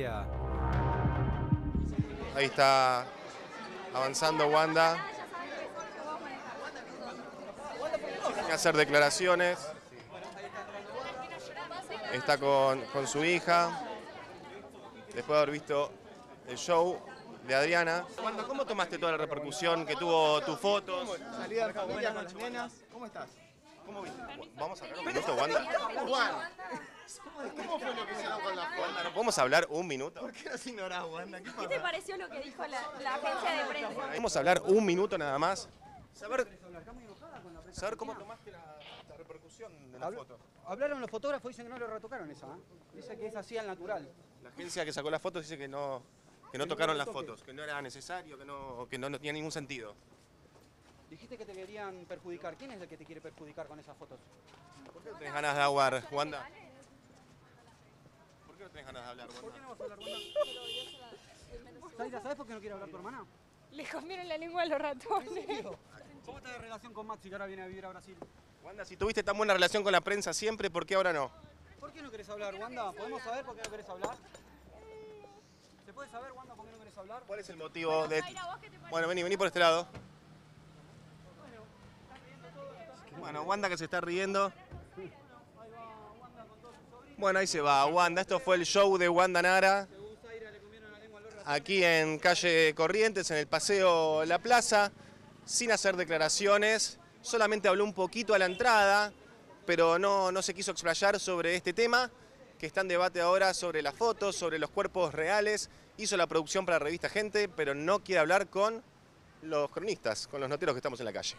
Italia. Ahí está avanzando Wanda. Tiene que hacer declaraciones. Está con su hija. Después de haber visto el show de Adriana. Wanda, ¿cómo tomaste toda la repercusión que tuvo tus fotos? Salida en familia con las nenas. ¿Cómo estás? ¿Cómo viste? ¿Vamos a hablar un minuto, Wanda? ¿Cómo fue lo que hicieron con las Wanda, fotos? ¿no podemos hablar un minuto? ¿Por qué nos ignorás, Wanda? ¿Qué ¿Qué te pasa? pareció lo que dijo la agencia de prensa? ¿Podemos hablar un minuto nada más? Saber cómo tomaste la repercusión de la foto. Hablaron los fotógrafos, dicen que no lo retocaron esa, ¿eh? Dice que es así al natural. La agencia que sacó las fotos dice que no tocaron las fotos, que no era necesario, que no tenía ningún sentido. Dijiste que te querían perjudicar. ¿Quién es el que te quiere perjudicar con esas fotos? ¿Por qué no tenés ganas de hablar, Wanda? ¿Por qué no tenés ganas de hablar, ¿Por qué Wanda? no vas a hablar, Wanda? Zaira, ¿sabes por qué no quiere hablar tu hermana? Le comieron la lengua a los ratones. ¿Cómo está la relación con Maxi que ahora viene a vivir a Brasil? Wanda, si tuviste tan buena relación con la prensa siempre, ¿por qué ahora no? ¿Por qué no querés hablar, Wanda? ¿Podemos saber por qué no querés hablar? ¿Se puede saber, Wanda, por qué no querés hablar? ¿Cuál es el motivo de...? Zaira, ¿vos qué te parece? Bueno, vení por este lado. Bueno, Wanda que se está riendo. Bueno, ahí se va, Wanda. Esto fue el show de Wanda Nara. Aquí en calle Corrientes, en el Paseo La Plaza, sin hacer declaraciones. Solamente habló un poquito a la entrada, pero no se quiso explayar sobre este tema, que está en debate ahora sobre las fotos, sobre los cuerpos reales. Hizo la producción para la revista Gente, pero no quiere hablar con los cronistas, con los noteros que estamos en la calle.